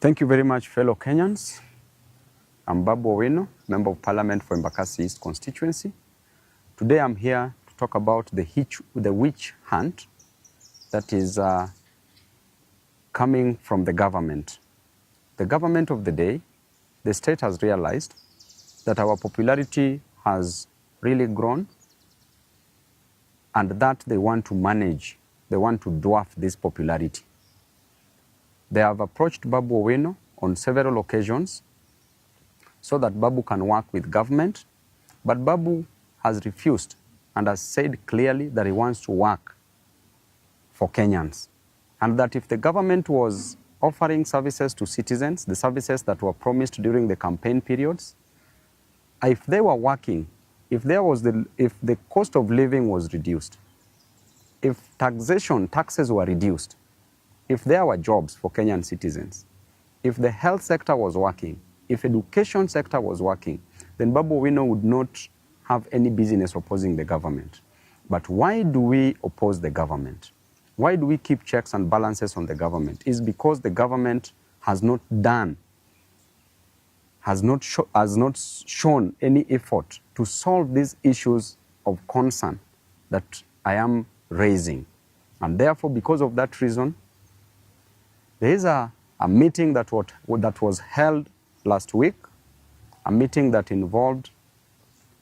Thank you very much, fellow Kenyans. I'm Babu Owino, Member of Parliament for Embakasi East constituency. Today I'm here to talk about the witch hunt that is coming from the government. The government of the day, the state has realized that our popularity has really grown and that they want to manage, they want to dwarf this popularity. They have approached Babu Owino on several occasions so that Babu can work with government, but Babu has refused and has said clearly that he wants to work for Kenyans, and that if the government was offering services to citizens, the services that were promised during the campaign periods, if they were working, if the cost of living was reduced, if taxes were reduced, if there were jobs for Kenyan citizens, if the health sector was working, if education sector was working, then Babu Owino would not have any business opposing the government. But why do we oppose the government? Why do we keep checks and balances on the government? It's because the government has not shown any effort to solve these issues of concern that I am raising. And therefore, because of that reason, there is a meeting that was held last week, a meeting that involved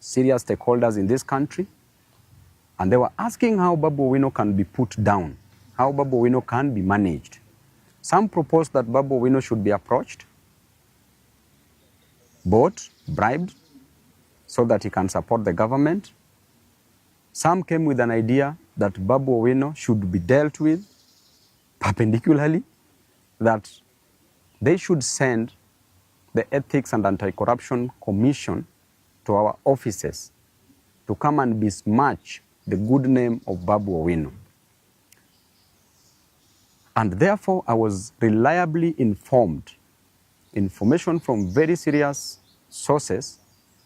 serious stakeholders in this country, and they were asking how Babu Owino can be put down, how Babu Owino can be managed. Some proposed that Babu Owino should be approached, bought, bribed, so that he can support the government. Some came with an idea that Babu Owino should be dealt with perpendicularly, that they should send the Ethics and Anti-Corruption Commission to our offices to come and besmirch the good name of Babu Owino. And therefore, I was reliably informed, information from very serious sources,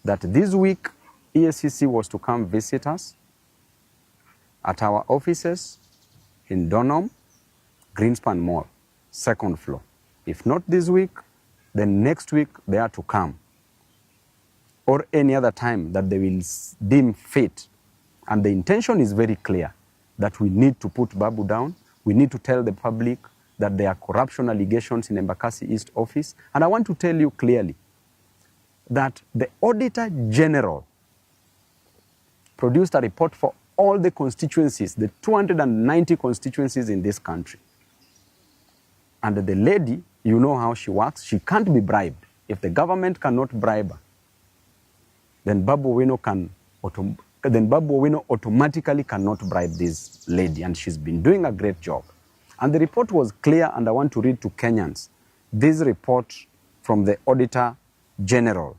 that this week EACC was to come visit us at our offices in Donholm, Greenspan Mall, 2nd floor. If not this week, then next week they are to come, or any other time that they will deem fit. And the intention is very clear, that we need to put Babu down. We need to tell the public that there are corruption allegations in Embakasi East office. And I want to tell you clearly that the Auditor General produced a report for all the constituencies, the 290 constituencies in this country. And the lady, you know how she works, she can't be bribed. If the government cannot bribe her, then Babu Owino automatically cannot bribe this lady, and she's been doing a great job. And the report was clear, and I want to read to Kenyans this report from the Auditor General.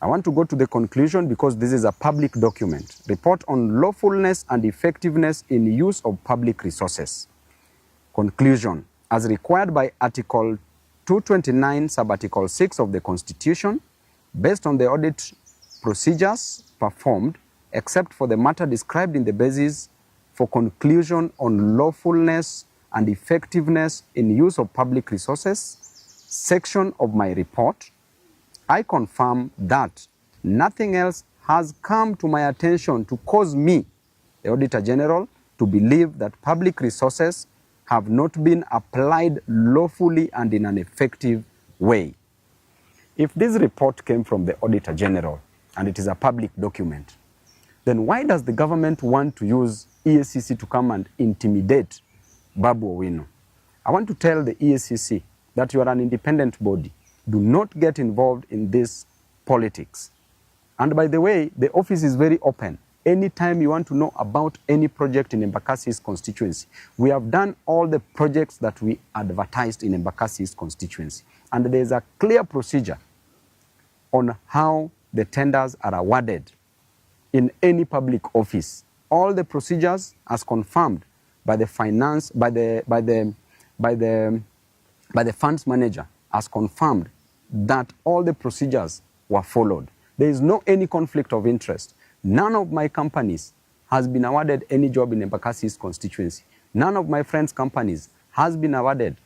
I want to go to the conclusion because this is a public document. Report on lawfulness and effectiveness in use of public resources. Conclusion. As required by Article 229, Sub-Article 6 of the Constitution, based on the audit procedures performed, except for the matter described in the basis for conclusion on lawfulness and effectiveness in use of public resources section of my report, I confirm that nothing else has come to my attention to cause me, the Auditor General, to believe that public resources have not been applied lawfully and in an effective way. If this report came from the Auditor General and it is a public document, then why does the government want to use EACC to come and intimidate Babu Owino? I want to tell the EACC that you are an independent body. Do not get involved in this politics. And by the way, the office is very open. Anytime you want to know about any project in Embakasi's constituency, we have done all the projects that we advertised in Embakasi's constituency. And there is a clear procedure on how the tenders are awarded in any public office. All the procedures as confirmed by the funds manager, as confirmed that all the procedures were followed. There is no any conflict of interest. None of my companies has been awarded any job in Embakasi's constituency. None of my friends' companies has been awarded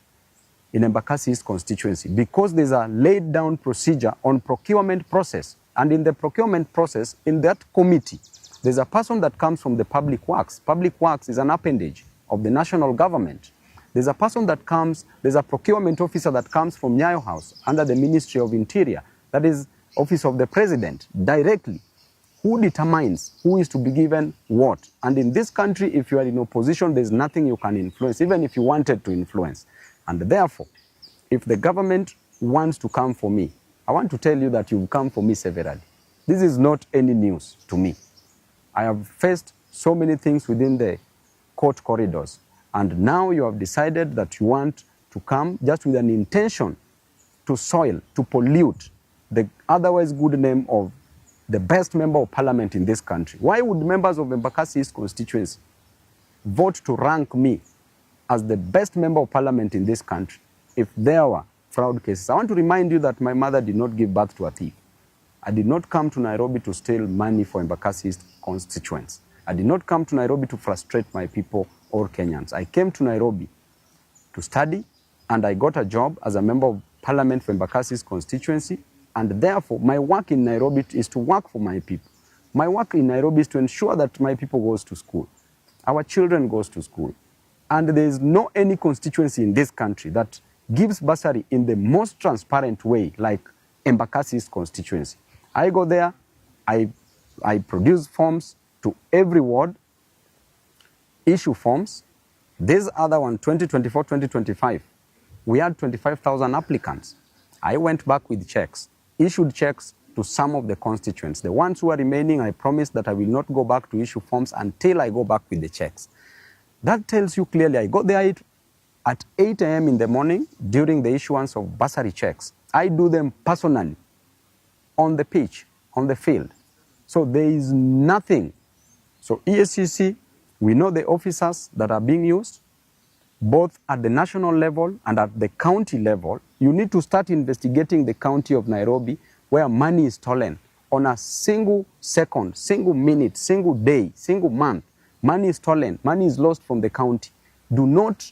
in Embakasi East constituency because there's a laid down procedure on procurement process. And in the procurement process, in that committee, there's a person that comes from the public works. Public works is an appendage of the national government. There's a person that comes, there's a procurement officer that comes from Nyayo House under the Ministry of Interior, that is Office of the President, directly. Who determines who is to be given what? And in this country, if you are in opposition, there's nothing you can influence, even if you wanted to influence. And therefore, if the government wants to come for me, I want to tell you that you've come for me severally. This is not any news to me. I have faced so many things within the court corridors. And now you have decided that you want to come just with an intention to soil, to pollute the otherwise good name of the best member of parliament in this country. Why would members of Embakasi East constituency vote to rank me as the best member of parliament in this country if there were fraud cases? I want to remind you that my mother did not give birth to a thief. I did not come to Nairobi to steal money for Embakasi East constituents. I did not come to Nairobi to frustrate my people or Kenyans. I came to Nairobi to study, and I got a job as a member of parliament for Embakasi East constituency. And therefore, my work in Nairobi is to work for my people. My work in Nairobi is to ensure that my people goes to school. Our children goes to school. And there is no any constituency in this country that gives bursary in the most transparent way like Embakasi East constituency. I go there, I produce forms to every ward, issue forms. This other one, 2024-2025, we had 25,000 applicants. I went back with checks, issued checks to some of the constituents. The ones who are remaining, I promised that I will not go back to issue forms until I go back with the checks. That tells you clearly, I got there at 8 a.m. in the morning during the issuance of bursary checks. I do them personally, on the pitch, on the field. So there is nothing. So EACC, we know the officers that are being used, both at the national level and at the county level. You need to start investigating the county of Nairobi where money is stolen on a single second, single minute, single day, single month. Money is stolen, money is lost from the county. Do not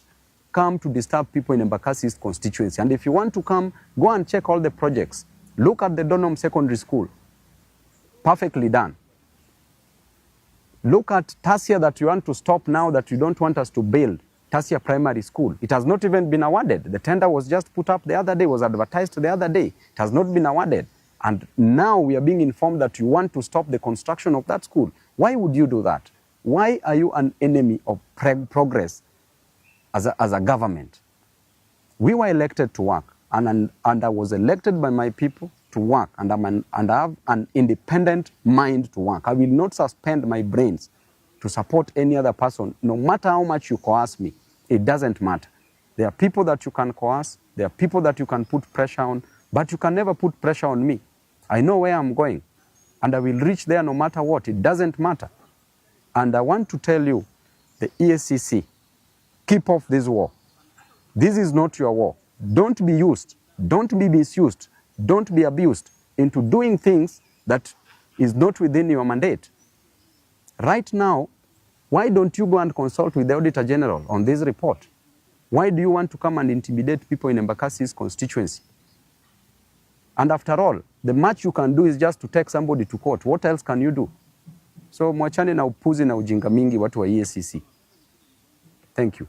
come to disturb people in Embakasi East constituency. And if you want to come, go and check all the projects. Look at the Donholm Secondary School. Perfectly done. Look at Tasia that you want to stop now that you don't want us to build. Tasia Primary School. It has not even been awarded. The tender was just put up the other day, was advertised the other day. It has not been awarded. And now we are being informed that you want to stop the construction of that school. Why would you do that? Why are you an enemy of progress as a government? We were elected to work, and I was elected by my people to work, and I have an independent mind to work. I will not suspend my brains to support any other person, no matter how much you coerce me. It doesn't matter. There are people that you can coerce, there are people that you can put pressure on, but you can never put pressure on me. I know where I'm going, and I will reach there no matter what. It doesn't matter. And I want to tell you, the EACC, keep off this war. This is not your war. Don't be used, don't be misused, don't be abused into doing things that is not within your mandate. Right now, why don't you go and consult with the Auditor General on this report? Why do you want to come and intimidate people in Embakasi's constituency? And after all, the much you can do is just to take somebody to court. What else can you do? So mwachane na upuzi na ujinga mingi watu wa EACC. Thank you.